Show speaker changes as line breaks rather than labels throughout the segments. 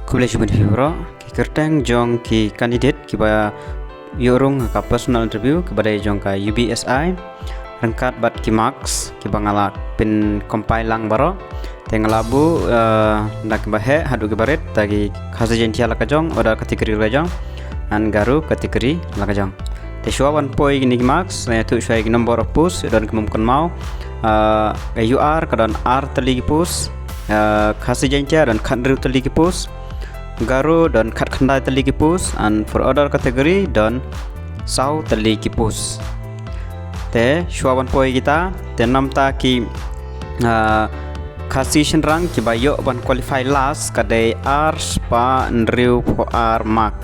Kuliah cuma fibro, ki kerteng jong ki kandidat ki ba yorong ka personal interview kepada jong ka UBSI rangkat bat ki marks ki bangala pin compile lang baro tengalabu nak bahe hadu ki baret tagi khasa jentia la kajong oda kategori la jong an garu kategori la kajong te shwawan poi ni marks na tu shwai ki number of post dan kemungkin mau ka UR kadon R tali ki post khasa jentia dan khandru tali ki post garu dan khat khandai tali ki post and for other category dan sau tali ki post te shwawan poi kita te namta ki khasi shenrang ki bayo ban qualify last kadai R spa nriu po R mark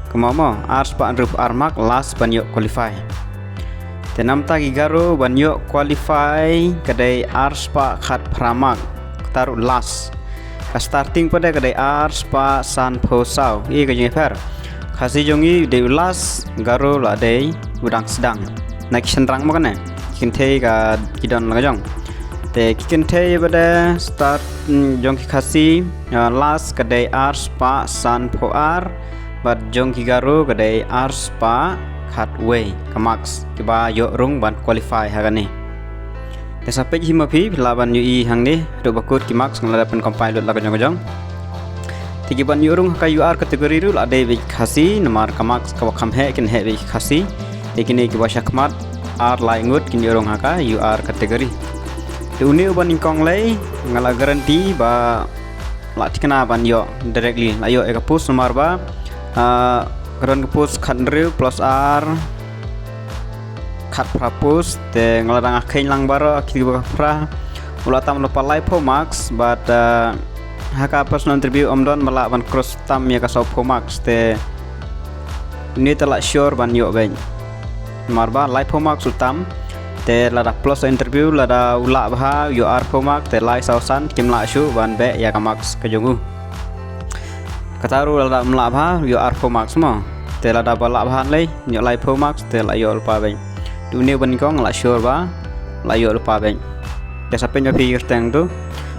kemamo R spa nriu R mark last ban yo qualify te namta ki garu ban yo qualify kadai R spa khat pramak taru last ka starting pada kadai R spa san po sau i ka jeng fer khasi jongi de last garu la dei udang sedang nak shenrang makane kinte ka kidon la jong te kinte pada start jong ki khasi last kadai R spa san po R bat jong ki garu kadai R spa khat way ka max ki ba yo rung ban qualify hagani te sampai himapi laban UI hang ni do bakut ki max ngalapan compile la kajong tigi ban yorung ka UR kategori ru la de khasi namar ka max ka kham he kin he khasi lekini ki basha khmat R laingut kin yorung ka UR kategori te uni ban ingkong lei ngala garanti ba la tikna ban yo directly la yo e ka post namar ba karon ka post khandru plus R khat propose te ngaladang akhain lang baro akhi pra ula tam lupa live po max but haka personal interview omdon mala ban cross tam ya ka so po max te ni tala sure ban yo ben marba live po max utam te lada plus interview lada ula bha yo ar po max te lai sausan kimla shu ban be ya ka max ka jongu kataru lada mla bha yo ar po max mo te lada bala bha lei yo live po max te la yo pa ben dunia benikong la sure ba la yo lupa ben desa penyo pi teng tu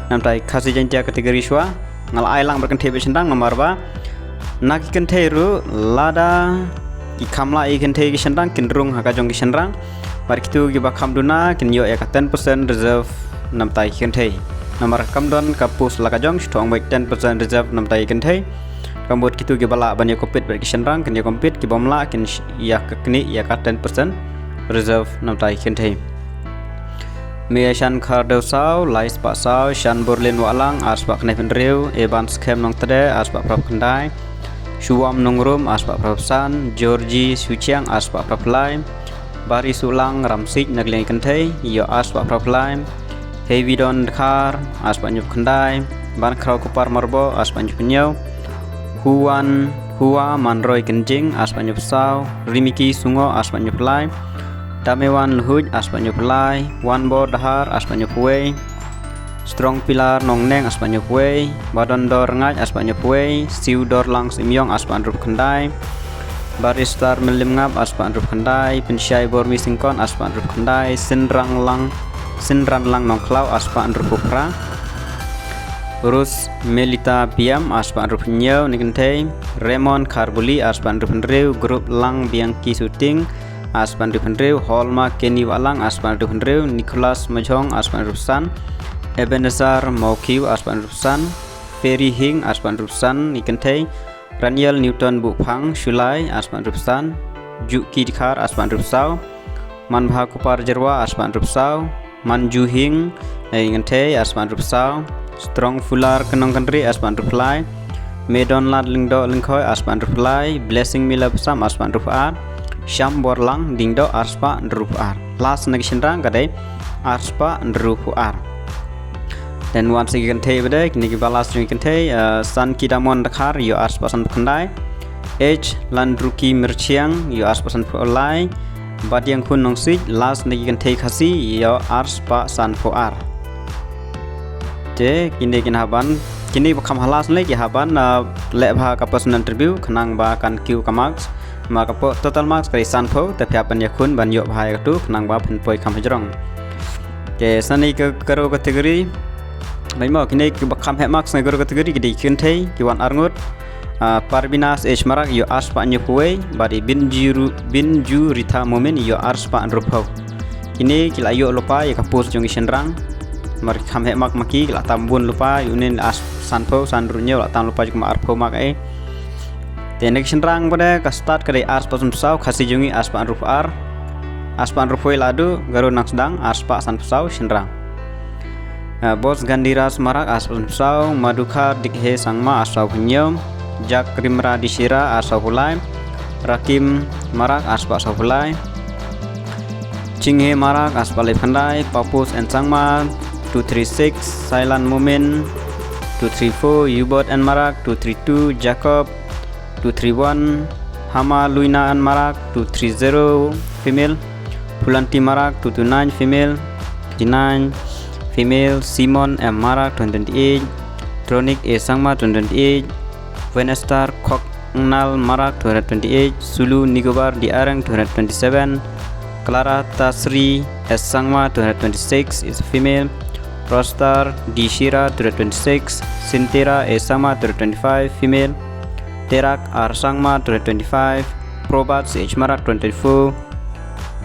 namtai khasi jentia kategori shwa ngal ailang berkente be sendang nomor ba nak kente ru lada ki khamla i kente ki sendang kindrung haka jong ki sendang bar kitu ki ba khamduna kin yo ya ka 10% reserve namtai kente nomor kamdon ka pus la ka jong strong baik 10% reserve namtai kente kambut kitu ki bala ban yo compete ber ki sendang kin yo compete ki bomla kin ya ka kni ya ka 10% reserve namtai kente me shan khar deu sau lais pa sau shan borlin walang ars pa kne penreu evan scam nong tade ars pa prap kendai shuam nong rum ars pa prap san georgie suchiang ars pa prap lai bari sulang ramsik nagleng kente yo ars pa prap lai heavy don khar ars pa nyup kendai ban krau kupar marbo ars pa nyup nyau huwa manroi kenjing ars pa nyup sau rimiki sungo ars pa nyup lai Damewan luhuj aspanyo pelai, one board dahar aspanyo puai, strong pilar nong neng aspanyo puai, badan dor ngaj aspanyo puai, siu dor lang simyong aspan rup kendai, baristar melim ngap aspan rup kendai, pensyai bor misingkon aspan rup kendai, sinran lang nong klau aspan rup pra, urus melita biam aspan rup nyau nikentei, Raymond Karbuli aspan rup nreu, grup lang biangki shooting aspan rupendreu Holma Kenny Walang aspan rupendreu Nicholas Majong aspan rupsan Ebenezer Maukiw aspan rupsan Ferry Hing aspan rupsan Nikentei Raniel Newton Bupang Shulai aspan rupsan Juki Dikhar aspan rupsau Manbha Kupar Jerwa aspan rupsau Manju Hing Nikentei aspan rupsau Strong Fular Kenong Kendri aspan ruplai Medon Lad Lingdo Lingkoi aspan ruplai Blessing Mila Besam aspan rupar Syam borlang dingdo arspa ndrup ar last nagi shenrang kadai arspa ndrup ar dan once again kente bede kini balas jeng kente san kidamon dakhar yo arspa san khandai h landruki mirchiang yo arspa san polai badiang kun nongsik last nagi kente khasi yo arspa san po ar je kini kinaban kini bakam halas lagi haban lebha ka personal interview khanang ba kan q kamax maka po total marks kali sanpo tapi apa yakun ban yo bahaya tu kenang ba pun poi kam hajrong ke sani ke karo kategori Baik mau kini kita bakam marks negara kategori kita ikuntai kiwan arngut Parbinas H marak yo arspa nyekuwe badi binju rita momen yo arspa anrupau kini kila yo lupa ya kapus jongi senrang mari kam mak maki kila tambun lupa yunin as sanpo sandrunya la tam lupa juga arpo mak tenek senrang pada ka start kade arspa sunsau khasi jongi arspa anrupau ladu garu nang sedang arspa sanpusau senrang bos gandiras marak arspa sunsau madukar dikhe sangma asau penyom Jak Rimra Disira asal Hulai, Rakim Marak aspa asal Hulai, Cinghe Marak aspa Lepandai, Papus and Sangma 236, Silent Moment 234, Ubot and Marak 232, Jacob 231, Hama Luina and Marak 230 female, Pulanti Marak 229 female, 29 female, Simon M Marak 228, Tronic A Sangma 228. Venestar Koknal Marak 228, Sulu Nicobar di Arang 227, Clara Tasri S Sangma 226 is a female, Rostar di Shira 226, Sintira S Sangma 225 female, Terak R Sangma 225, Probat CH Marak 224,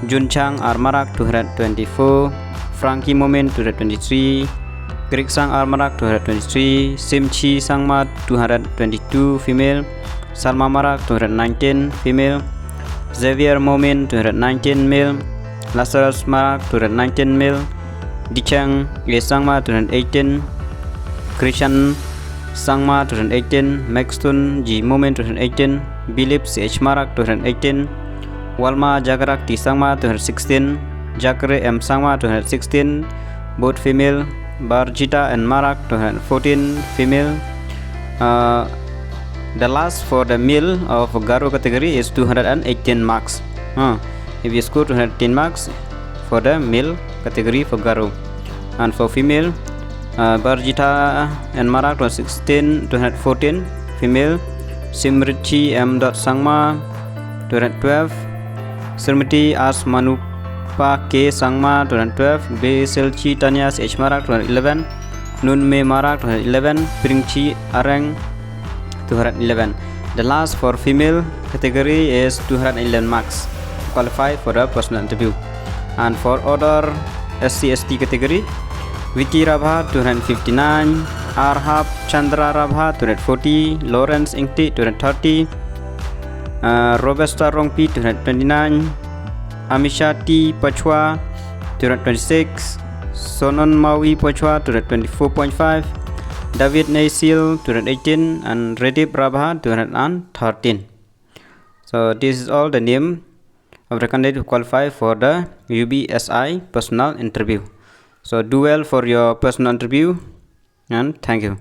Junchang R Marak 224, Frankie Moment 223, Greek Sang Marak 223, Simchi Sangma 222 female, Salma Marak 219 female, Xavier Moment 219 male, Lazarus Marak 219 male, Dichang A Sangma 218, Christian Sangma 218, Maxton G Moment 218, Bilip CH Marak 218, Walma Jagarak T Sangma 216, Jakre M Sangma 216, both female, Barjita and Marak 214 female. The last for the male of Garo category is 218 marks. If you score 210 marks for the male category for Garo, and for female, Barjita and Marak 214 female, Simrichi M. Sangma 212, Srimati As Manu K Sangma 212, B Selchi Tanyas H Marak 211, Nun Me Marak 211, Pringchi Arang 211. The last for female category is 211 marks qualify for the personal interview. And for other SC/ST category, Vicky Rabha 259, Arhab Chandra Rabha 240, Lawrence Ingti 230, Robusta Rongpi 229, Amisha T Pachwa 226, Sonon Maui Pachwa 224.5, David Naisil 218, and Redip Rabha 213. So this is all the name of the candidate who qualify for the UBSI personal interview. So do well for your personal interview and thank you.